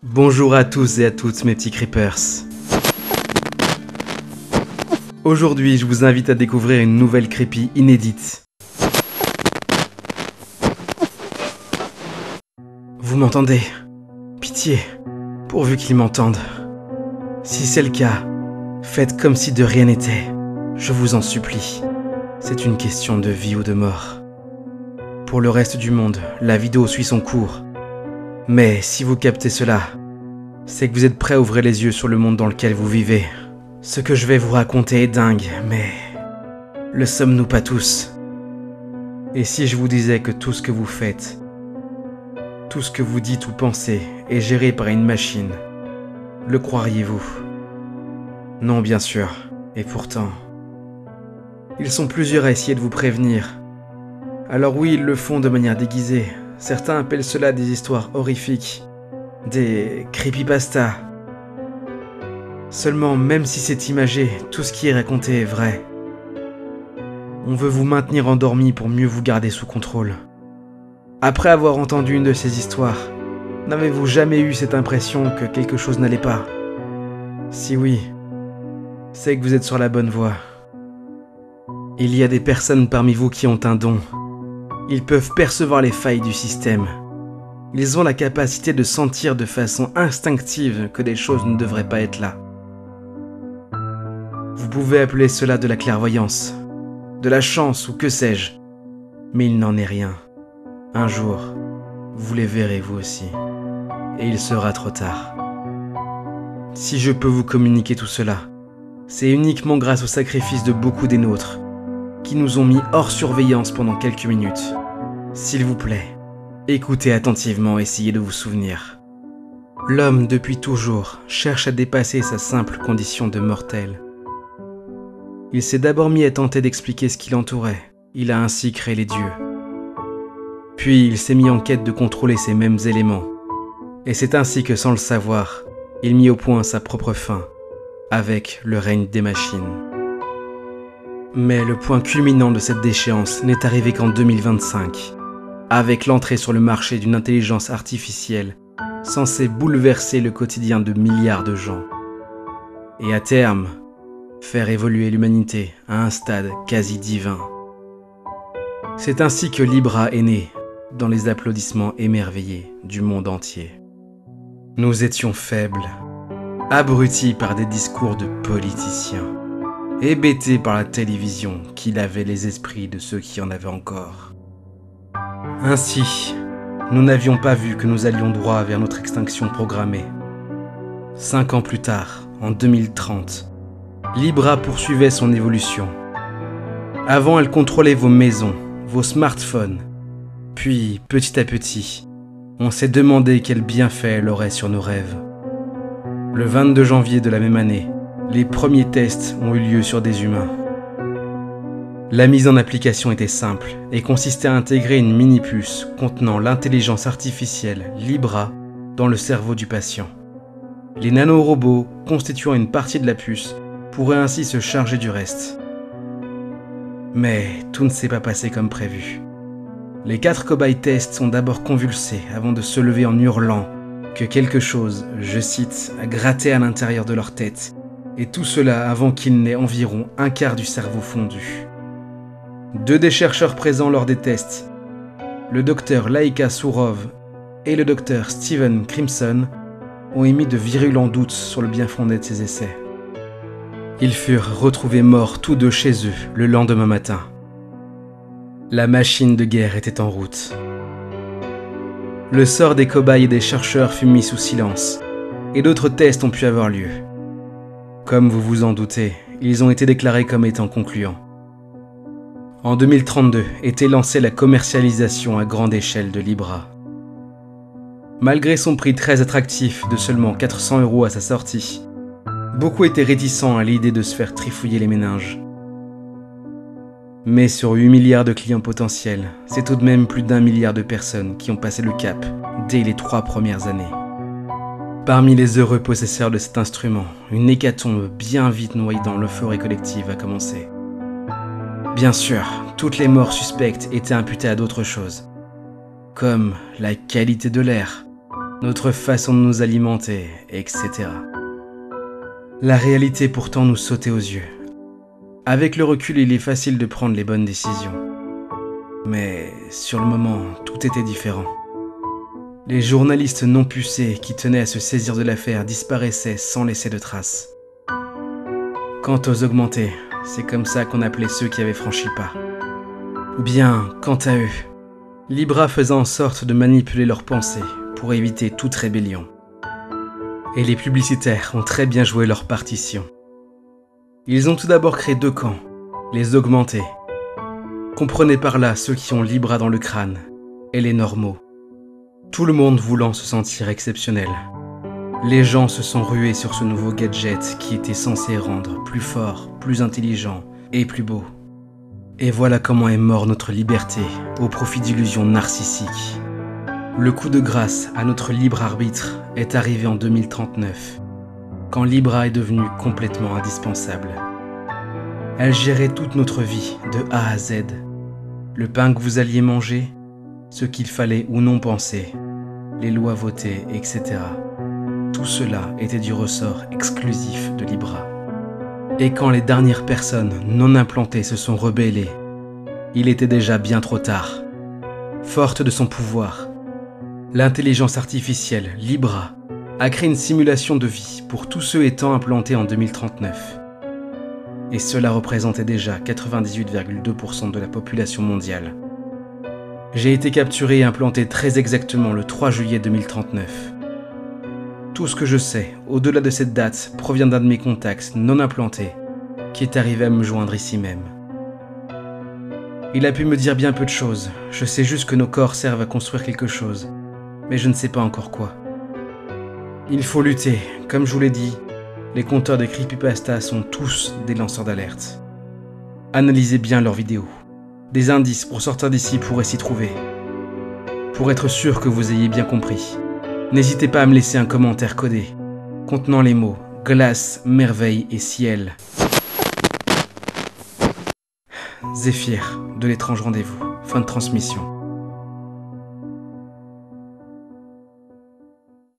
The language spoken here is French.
Bonjour à tous et à toutes mes petits creepers. Aujourd'hui, je vous invite à découvrir une nouvelle creepy inédite. Vous m'entendez? Pitié, pourvu qu'ils m'entendent. Si c'est le cas, faites comme si de rien n'était. Je vous en supplie. C'est une question de vie ou de mort. Pour le reste du monde, la vidéo suit son cours. Mais si vous captez cela, c'est que vous êtes prêts à ouvrir les yeux sur le monde dans lequel vous vivez. Ce que je vais vous raconter est dingue, mais le sommes-nous pas tous? Et si je vous disais que tout ce que vous faites, tout ce que vous dites ou pensez est géré par une machine, le croiriez-vous? Non, bien sûr, et pourtant, ils sont plusieurs à essayer de vous prévenir. Alors oui, ils le font de manière déguisée. Certains appellent cela des histoires horrifiques, des creepypastas. Seulement, même si c'est imagé, tout ce qui est raconté est vrai. On veut vous maintenir endormi pour mieux vous garder sous contrôle. Après avoir entendu une de ces histoires, n'avez-vous jamais eu cette impression que quelque chose n'allait pas? Si oui, c'est que vous êtes sur la bonne voie. Il y a des personnes parmi vous qui ont un don. Ils peuvent percevoir les failles du système. Ils ont la capacité de sentir de façon instinctive que des choses ne devraient pas être là. Vous pouvez appeler cela de la clairvoyance, de la chance ou que sais-je, mais il n'en est rien. Un jour, vous les verrez vous aussi, et il sera trop tard. Si je peux vous communiquer tout cela, c'est uniquement grâce au sacrifice de beaucoup des nôtres, qui nous ont mis hors surveillance pendant quelques minutes. S'il vous plaît, écoutez attentivement et essayez de vous souvenir. L'homme, depuis toujours, cherche à dépasser sa simple condition de mortel. Il s'est d'abord mis à tenter d'expliquer ce qui l'entourait. Il a ainsi créé les dieux. Puis il s'est mis en quête de contrôler ces mêmes éléments. Et c'est ainsi que, sans le savoir, il mit au point sa propre fin, avec le règne des machines. Mais le point culminant de cette déchéance n'est arrivé qu'en 2025, avec l'entrée sur le marché d'une intelligence artificielle censée bouleverser le quotidien de milliards de gens. Et à terme, faire évoluer l'humanité à un stade quasi divin. C'est ainsi que Libra est né, dans les applaudissements émerveillés du monde entier. Nous étions faibles, abrutis par des discours de politiciens, hébétés par la télévision qui lavait les esprits de ceux qui en avaient encore. Ainsi, nous n'avions pas vu que nous allions droit vers notre extinction programmée. 5 ans plus tard, en 2030, Libra poursuivait son évolution. Avant, elle contrôlait vos maisons, vos smartphones. Puis, petit à petit, on s'est demandé quel bienfait elle aurait sur nos rêves. Le 22 janvier de la même année, les premiers tests ont eu lieu sur des humains. La mise en application était simple et consistait à intégrer une mini-puce contenant l'intelligence artificielle Libra dans le cerveau du patient. Les nanorobots constituant une partie de la puce pourraient ainsi se charger du reste. Mais tout ne s'est pas passé comme prévu. Les 4 cobayes tests sont d'abord convulsés avant de se lever en hurlant que quelque chose, je cite, a gratté à l'intérieur de leur tête. Et tout cela avant qu'il n'ait environ un quart du cerveau fondu. 2 des chercheurs présents lors des tests, le docteur Laika Sourov et le docteur Steven Crimson, ont émis de virulents doutes sur le bien-fondé de ces essais. Ils furent retrouvés morts tous deux chez eux le lendemain matin. La machine de guerre était en route. Le sort des cobayes et des chercheurs fut mis sous silence, et d'autres tests ont pu avoir lieu. Comme vous vous en doutez, ils ont été déclarés comme étant concluants. En 2032 était lancée la commercialisation à grande échelle de Libra. Malgré son prix très attractif de seulement 400 € à sa sortie, beaucoup étaient réticents à l'idée de se faire trifouiller les méninges. Mais sur 8 milliards de clients potentiels, c'est tout de même plus d'1 milliard de personnes qui ont passé le cap dès les 3 premières années. Parmi les heureux possesseurs de cet instrument, une hécatombe bien vite noyée dans l'euphorie collective a commencé. Bien sûr, toutes les morts suspectes étaient imputées à d'autres choses, comme la qualité de l'air, notre façon de nous alimenter, etc. La réalité pourtant nous sautait aux yeux. Avec le recul, il est facile de prendre les bonnes décisions. Mais sur le moment, tout était différent. Les journalistes non pucés qui tenaient à se saisir de l'affaire disparaissaient sans laisser de traces. Quant aux augmentés, c'est comme ça qu'on appelait ceux qui avaient franchi le pas. Ou bien, quant à eux, Libra faisait en sorte de manipuler leurs pensées pour éviter toute rébellion. Et les publicitaires ont très bien joué leur partition. Ils ont tout d'abord créé 2 camps, les augmentés. Comprenez par là ceux qui ont Libra dans le crâne, et les normaux. Tout le monde voulant se sentir exceptionnel. Les gens se sont rués sur ce nouveau gadget qui était censé rendre plus fort, plus intelligent et plus beau. Et voilà comment est mort notre liberté au profit d'illusions narcissiques. Le coup de grâce à notre libre arbitre est arrivé en 2039, quand Libra est devenue complètement indispensable. Elle gérait toute notre vie, de A à Z. Le pain que vous alliez manger, ce qu'il fallait ou non penser, les lois votées, etc. Tout cela était du ressort exclusif de Libra. Et quand les dernières personnes non implantées se sont rebellées, il était déjà bien trop tard. Forte de son pouvoir, l'intelligence artificielle, Libra, a créé une simulation de vie pour tous ceux étant implantés en 2039. Et cela représentait déjà 98,2% de la population mondiale. J'ai été capturé et implanté très exactement le 3 juillet 2039. Tout ce que je sais, au-delà de cette date, provient d'un de mes contacts non implantés, qui est arrivé à me joindre ici même. Il a pu me dire bien peu de choses, je sais juste que nos corps servent à construire quelque chose, mais je ne sais pas encore quoi. Il faut lutter, comme je vous l'ai dit, les compteurs de creepypasta sont tous des lanceurs d'alerte. Analysez bien leurs vidéos. Des indices pour sortir d'ici pourraient s'y trouver. Pour être sûr que vous ayez bien compris, n'hésitez pas à me laisser un commentaire codé, contenant les mots glace, merveille et ciel. Zéphyr, de l'étrange rendez-vous. Fin de transmission.